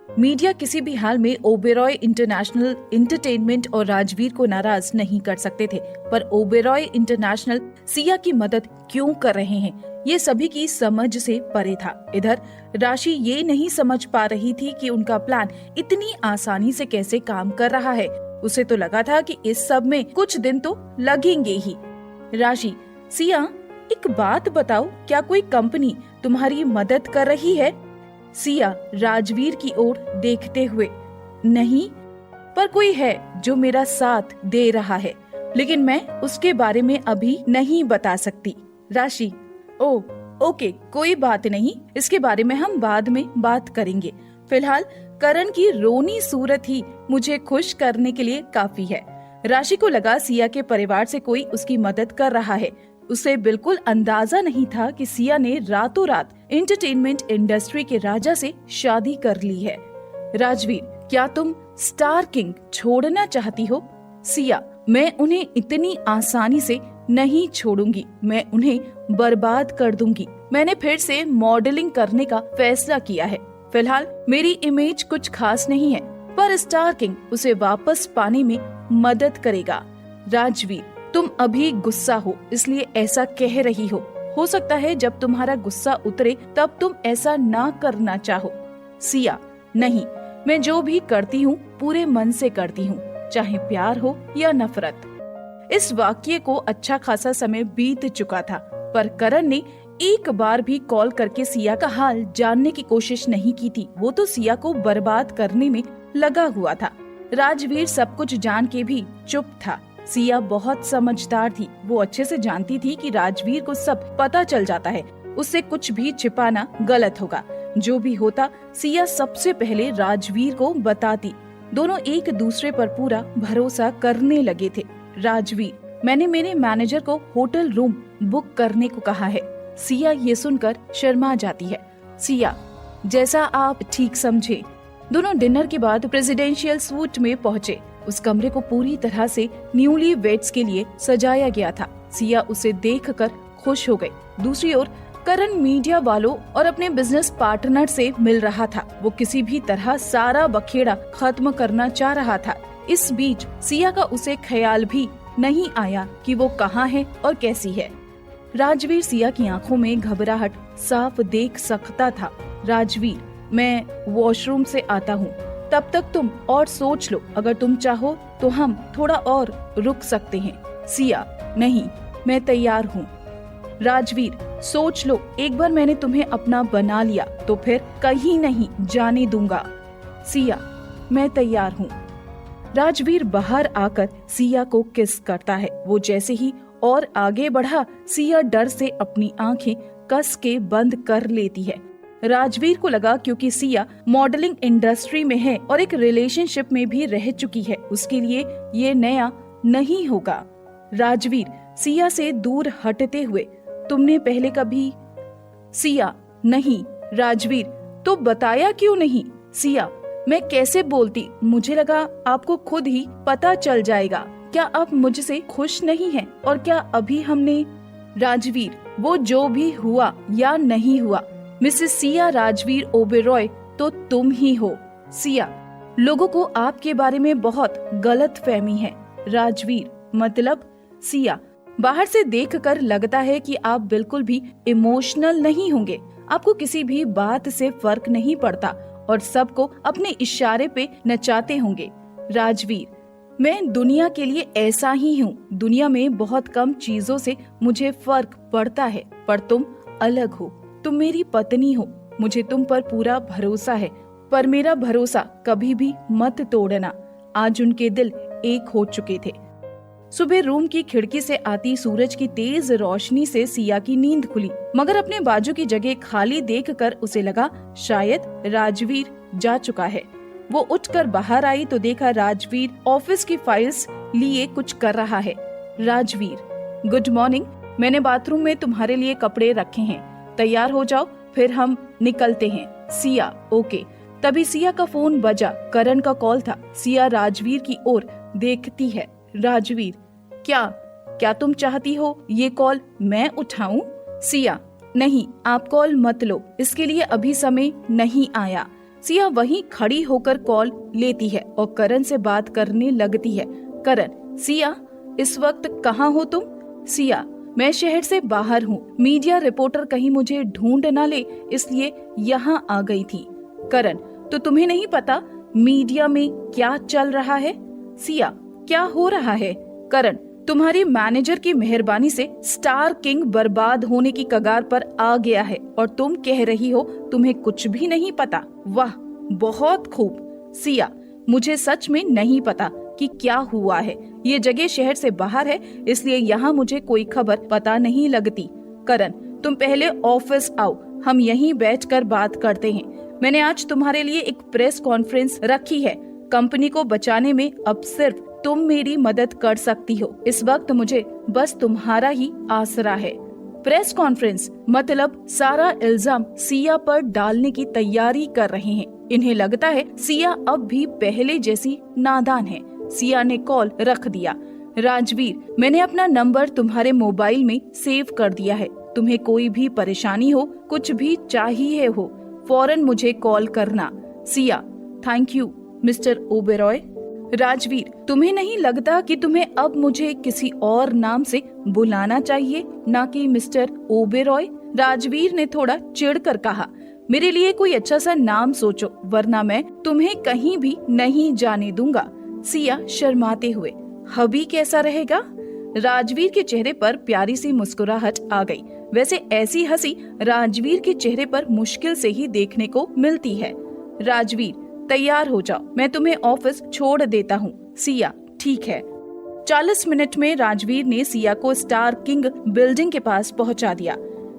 Media किसी भी हाल में ओबेरॉय इंटरनेशनल एंटरटेनमेंट और राजवीर को नाराज नहीं कर सकते थे, पर ओबेरॉय इंटरनेशनल सिया की मदद क्यों कर रहे हैं, ये सभी की समझ से परे था। इधर राशि ये नहीं समझ पा रही थी कि उनका प्लान इतनी आसानी से कैसे काम कर रहा है। उसे तो लगा था कि इस सब में कुछ दिन तो लगेंगे ही। राशि, सिया एक बात बताओ, क्या कोई कंपनी तुम्हारी मदद कर रही है? सिया राजवीर की ओर देखते हुए, नहीं, पर कोई है जो मेरा साथ दे रहा है, लेकिन मैं उसके बारे में अभी नहीं बता सकती। राशि, ओके, कोई बात नहीं, इसके बारे में हम बाद में बात करेंगे। फिलहाल करण की रोनी सूरत ही मुझे खुश करने के लिए काफी है। राशि को लगा सिया के परिवार से कोई उसकी मदद कर रहा है। उसे बिल्कुल अंदाजा नहीं था कि सिया ने रातों रात एंटरटेनमेंट इंडस्ट्री के राजा से शादी कर ली है। राजवीर, क्या तुम स्टार किंग छोड़ना चाहती हो? सिया, मैं उन्हें इतनी आसानी से नहीं छोड़ूंगी, मैं उन्हें बर्बाद कर दूंगी। मैंने फिर से मॉडलिंग करने का फैसला किया है। फिलहाल मेरी इमेज कुछ खास नहीं है, पर स्टार किंग उसे वापस पाने में मदद करेगा। राजवीर, तुम अभी गुस्सा हो इसलिए ऐसा कह रही हो सकता है जब तुम्हारा गुस्सा उतरे तब तुम ऐसा ना करना चाहो। सिया, नहीं, मैं जो भी करती हूँ पूरे मन से करती हूँ, चाहे प्यार हो या नफरत। इस वाक्य को अच्छा खासा समय बीत चुका था, पर करण ने एक बार भी कॉल करके सिया का हाल जानने की कोशिश नहीं की थी। वो तो सिया को बर्बाद करने में लगा हुआ था। राजवीर सब कुछ जान के भी चुप था। सिया बहुत समझदार थी, वो अच्छे से जानती थी कि राजवीर को सब पता चल जाता है, उससे कुछ भी छिपाना गलत होगा। जो भी होता सिया सबसे पहले राजवीर को बताती। दोनों एक दूसरे पर पूरा भरोसा करने लगे थे। राजवीर, मैंने मेरे मैनेजर को होटल रूम बुक करने को कहा है। सिया ये सुनकर शर्मा जाती है। सिया, जैसा आप ठीक समझे। दोनों डिनर के बाद प्रेसिडेंशियल सूट में पहुँचे। उस कमरे को पूरी तरह से न्यूली वेड्स के लिए सजाया गया था। सिया उसे देखकर खुश हो गई। दूसरी ओर करण मीडिया वालों और अपने बिजनेस पार्टनर से मिल रहा था। वो किसी भी तरह सारा बखेड़ा खत्म करना चाह रहा था। इस बीच सिया का उसे ख्याल भी नहीं आया कि वो कहाँ है और कैसी है। राजवीर सिया की आंखों में घबराहट साफ देख सकता था। राजवीर, मैं वॉशरूम से आता हूँ, तब तक तुम और सोच लो, अगर तुम चाहो तो हम थोड़ा और रुक सकते हैं। सिया, नहीं, मैं तैयार हूँ। राजवीर, सोच लो, एक बार मैंने तुम्हें अपना बना लिया तो फिर कहीं नहीं जाने दूंगा। सिया, मैं तैयार हूँ। राजवीर बाहर आकर सिया को किस करता है। वो जैसे ही और आगे बढ़ा, सिया डर से अपनी आंखें कस के बंद कर लेती है। राजवीर को लगा क्योंकि सिया मॉडलिंग इंडस्ट्री में है और एक रिलेशनशिप में भी रह चुकी है, उसके लिए ये नया नहीं होगा। राजवीर सिया से दूर हटते हुए, तुमने पहले कभी? सिया, नहीं। राजवीर, तो बताया क्यों नहीं? सिया, मैं कैसे बोलती, मुझे लगा आपको खुद ही पता चल जाएगा। क्या आप मुझसे खुश नहीं हैं? और क्या अभी हमने? राजवीर, वो जो भी हुआ या नहीं हुआ, मिसेस सिया राजवीर ओबेरॉय तो तुम ही हो। सिया, लोगों को आपके बारे में बहुत गलत फहमी है। राजवीर, मतलब? सिया, बाहर से देखकर लगता है कि आप बिल्कुल भी इमोशनल नहीं होंगे, आपको किसी भी बात से फर्क नहीं पड़ता और सबको अपने इशारे पे नचाते होंगे। राजवीर, मैं दुनिया के लिए ऐसा ही हूँ, दुनिया में बहुत कम चीजों से मुझे फर्क पड़ता है, पर तुम अलग हो, तुम मेरी पत्नी हो, मुझे तुम पर पूरा भरोसा है, पर मेरा भरोसा कभी भी मत तोड़ना। आज उनके दिल एक हो चुके थे। सुबह रूम की खिड़की से आती सूरज की तेज रोशनी से सिया की नींद खुली, मगर अपने बाजू की जगह खाली देखकर उसे लगा शायद राजवीर जा चुका है। वो उठकर बाहर आई तो देखा राजवीर ऑफिस की फाइल्स लिए कुछ कर रहा है। राजवीर, गुड मॉर्निंग, मैंने बाथरूम में तुम्हारे लिए कपड़े रखे हैं, तैयार हो जाओ, फिर हम निकलते हैं। सिया, ओके। तभी सिया का फोन बजा, करण का कॉल था। सिया राजवीर की ओर देखती है। राजवीर, क्या तुम चाहती हो ये कॉल मैं उठाऊं? सिया, नहीं, आप कॉल मत लो, इसके लिए अभी समय नहीं आया। सिया वहीं खड़ी होकर कॉल लेती है और करण से बात करने लगती है। करण, सिया, इस वक्त कहाँ हो तुम? सिया, मैं शहर से बाहर हूँ, मीडिया रिपोर्टर कहीं मुझे ढूंढ न ले इसलिए यहाँ आ गई थी। करण, तो तुम्हें नहीं पता मीडिया में क्या चल रहा है? सिया, क्या हो रहा है? करण, तुम्हारी मैनेजर की मेहरबानी से स्टार किंग बर्बाद होने की कगार पर आ गया है और तुम कह रही हो तुम्हें कुछ भी नहीं पता। वाह, बहुत खूब। सिया, मुझे सच में नहीं पता कि क्या हुआ है। ये जगह शहर से बाहर है इसलिए यहाँ मुझे कोई खबर पता नहीं लगती। करण, तुम पहले ऑफिस आओ, हम यहीं बैठकर बात करते हैं। मैंने आज तुम्हारे लिए एक प्रेस कॉन्फ्रेंस रखी है। कंपनी को बचाने में अब सिर्फ तुम मेरी मदद कर सकती हो। इस वक्त मुझे बस तुम्हारा ही आसरा है। प्रेस कॉन्फ्रेंस मतलब सारा इल्जाम सिया पर डालने की तैयारी कर रहे हैं। इन्हें लगता है सिया अब भी पहले जैसी नादान है। सिया ने कॉल रख दिया। राजवीर, मैंने अपना नंबर तुम्हारे मोबाइल में सेव कर दिया है। तुम्हें कोई भी परेशानी हो, कुछ भी चाहिए हो, फौरन मुझे कॉल करना। Siya, thank you mister Oberoi. Rajveer, तुम्हें नहीं लगता कि तुम्हें अब मुझे किसी और नाम से बुलाना चाहिए, ना कि मिस्टर ओबेरॉय? राजवीर ने थोड़ा चिढ़कर कहा, मेरे लिए कोई अच्छा सा नाम सोचो वरना मैं तुम्हें कहीं भी नहीं जाने दूंगा। सिया शर्माते हुए, हबी कैसा रहेगा? राजवीर के चेहरे पर प्यारी सी मुस्कुराहट आ गई। वैसे ऐसी हंसी राजवीर के चेहरे पर मुश्किल से ही देखने को मिलती है। राजवीर, तैयार हो जाओ, मैं तुम्हें ऑफिस छोड़ देता हूँ। सिया, ठीक है। 40 मिनट में राजवीर ने सिया को स्टार किंग बिल्डिंग के पास पहुँचा दिया।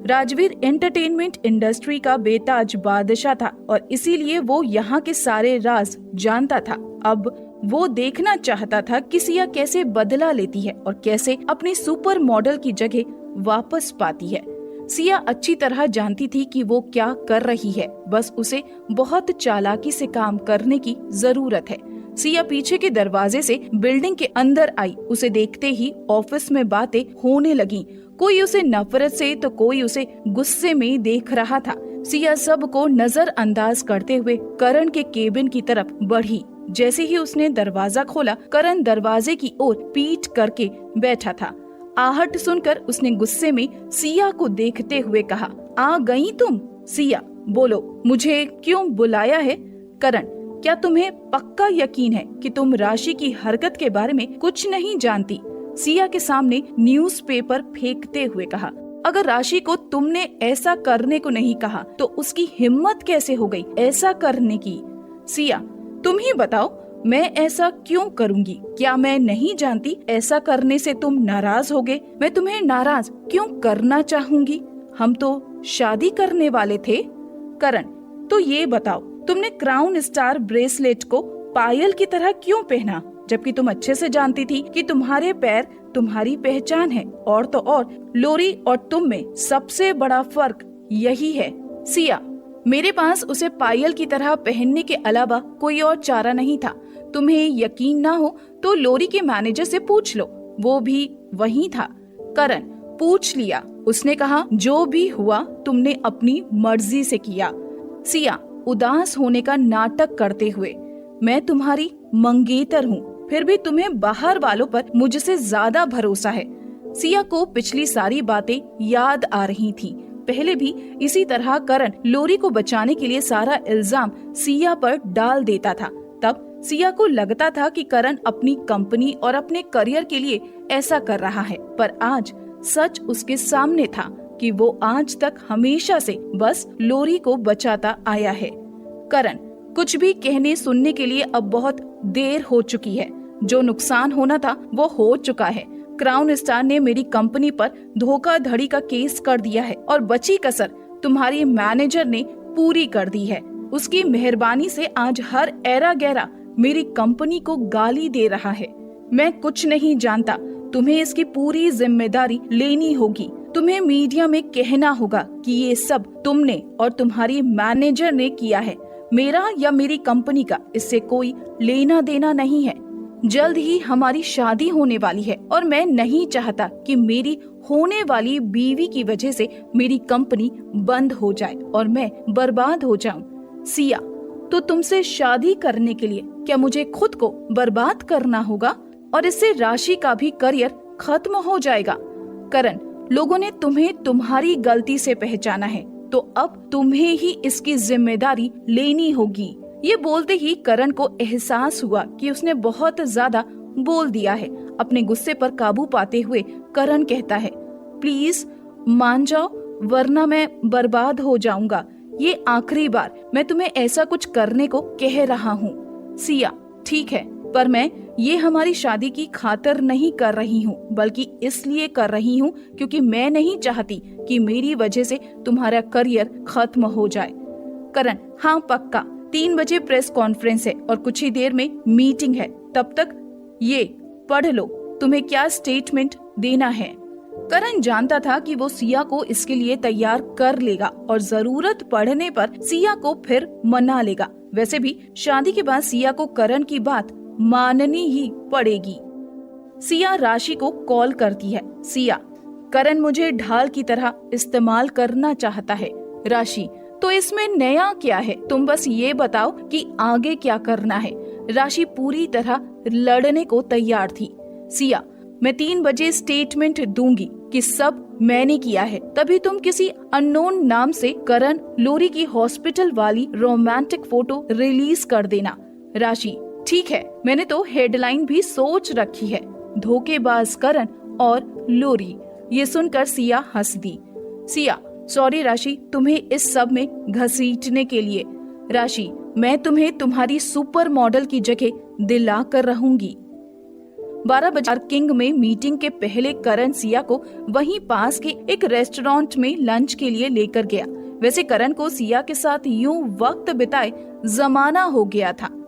राजवीर एंटरटेनमेंट इंडस्ट्री का बेताज बादशाह था और इसीलिए वो यहाँ के सारे राज जानता था। अब वो देखना चाहता था कि सिया कैसे बदला लेती है और कैसे अपनी सुपर मॉडल की जगह वापस पाती है। सिया अच्छी तरह जानती थी कि वो क्या कर रही है, बस उसे बहुत चालाकी से काम करने की जरूरत है। सिया पीछे के दरवाजे से बिल्डिंग के अंदर आई। उसे देखते ही ऑफिस में बातें होने लगी। कोई उसे नफरत से तो कोई उसे गुस्से में देख रहा था। सिया सबको नजरअंदाज करते हुए करण के केबिन की तरफ बढ़ी। जैसे ही उसने दरवाजा खोला, करण दरवाजे की ओर पीठ करके बैठा था। आहट सुनकर उसने गुस्से में सिया को देखते हुए कहा, आ गई तुम? सिया, बोलो, मुझे क्यों बुलाया है? करण, क्या तुम्हें पक्का यकीन है कि तुम राशि की हरकत के बारे में कुछ नहीं जानती? सिया के सामने न्यूज़पेपर फेंकते हुए कहा, अगर राशि को तुमने ऐसा करने को नहीं कहा तो उसकी हिम्मत कैसे हो गई ऐसा करने की? सिया, तुम ही बताओ, मैं ऐसा क्यों करूंगी? क्या मैं नहीं जानती ऐसा करने से तुम नाराज होगे? मैं तुम्हें नाराज क्यों करना चाहूंगी? हम तो शादी करने वाले थे। करण, तो ये बताओ, तुमने क्राउन स्टार ब्रेसलेट को पायल की तरह क्यों पहना, जबकि तुम अच्छे से जानती थी कि तुम्हारे पैर तुम्हारी पहचान है। और तो और लोरी और तुम में सबसे बड़ा फर्क यही है। सिया, मेरे पास उसे पायल की तरह पहनने के अलावा कोई और चारा नहीं था। तुम्हें यकीन ना हो तो लोरी के मैनेजर से पूछ लो, वो भी वहीं था। करण, पूछ लिया। उसने कहा, जो भी हुआ तुमने अपनी मर्जी से किया। सिया, उदास होने का नाटक करते हुए, मैं तुम्हारी मंगेतर हूँ, फिर भी तुम्हें बाहर वालों पर मुझसे ज्यादा भरोसा है। सिया को पिछली सारी बातें याद आ रही थी। पहले भी इसी तरह करण लोरी को बचाने के लिए सारा इल्जाम सिया पर डाल देता था। तब सिया को लगता था कि करण अपनी कंपनी और अपने करियर के लिए ऐसा कर रहा है, पर आज सच उसके सामने था कि वो आज तक हमेशा से बस लोरी को बचाता आया है। करण, कुछ भी कहने सुनने के लिए अब बहुत देर हो चुकी है। जो नुकसान होना था वो हो चुका है। क्राउन स्टार ने मेरी कंपनी पर धोखाधड़ी का केस कर दिया है और बची कसर तुम्हारी मैनेजर ने पूरी कर दी है। उसकी मेहरबानी से आज हर ऐरा गैरा मेरी कंपनी को गाली दे रहा है। मैं कुछ नहीं जानता, तुम्हें इसकी पूरी जिम्मेदारी लेनी होगी। तुम्हें मीडिया में कहना होगा कि ये सब तुमने और तुम्हारी मैनेजर ने किया है। मेरा या मेरी कंपनी का इससे कोई लेना देना नहीं है। जल्द ही हमारी शादी होने वाली है और मैं नहीं चाहता कि मेरी होने वाली बीवी की वजह से मेरी कंपनी बंद हो जाए और मैं बर्बाद हो जाऊं। सिया, तो तुमसे शादी करने के लिए क्या मुझे खुद को बर्बाद करना होगा और इससे राशि का भी करियर खत्म हो जाएगा? करण, लोगों ने तुम्हें तुम्हारी गलती से पहचाना है, तो अब तुम्हें ही इसकी जिम्मेदारी लेनी होगी। ये बोलते ही करण को एहसास हुआ कि उसने बहुत ज्यादा बोल दिया है। अपने गुस्से पर काबू पाते हुए करण कहता है, प्लीज मान जाओ वरना मैं बर्बाद हो जाऊंगा। ये आखिरी बार मैं तुम्हें ऐसा कुछ करने को कह रहा हूँ। सिया, ठीक है, पर मैं ये हमारी शादी की खातिर नहीं कर रही हूँ, बल्कि इसलिए कर रही हूँ क्योंकि मैं नहीं चाहती कि मेरी वजह से तुम्हारा करियर खत्म हो जाए। करण, हाँ पक्का, 3 बजे प्रेस कॉन्फ्रेंस है और कुछ ही देर में मीटिंग है। तब तक ये पढ़ लो, तुम्हें क्या स्टेटमेंट देना है। करण जानता था कि वो सिया को इसके लिए तैयार कर लेगा और जरूरत पड़ने पर सिया को फिर मना लेगा। वैसे भी शादी के बाद सिया को करण की बात माननी ही पड़ेगी। सिया राशि को कॉल करती है। सिया, करण मुझे ढाल की तरह इस्तेमाल करना चाहता है। राशि, तो इसमें नया क्या है? तुम बस ये बताओ कि आगे क्या करना है। राशि पूरी तरह लड़ने को तैयार थी। सिया, मैं 3 बजे स्टेटमेंट दूंगी कि सब मैंने किया है, तभी तुम किसी अननोन नाम से करण लोरी की हॉस्पिटल वाली रोमांटिक फोटो रिलीज कर देना। राशि, ठीक है, मैंने तो हेडलाइन भी सोच रखी है, धोखेबाज करण और लोरी। ये सुनकर सिया हंस दी। सिया, सॉरी राशि, तुम्हें इस सब में घसीटने के लिए। राशि, मैं तुम्हें तुम्हारी सुपर मॉडल की जगह दिला कर रहूंगी। 12 बजे किंग में मीटिंग के पहले करण सिया को वहीं पास के एक रेस्टोरेंट में लंच के लिए लेकर गया। वैसे करण को सिया के साथ यूं वक्त बिताए जमाना हो गया था।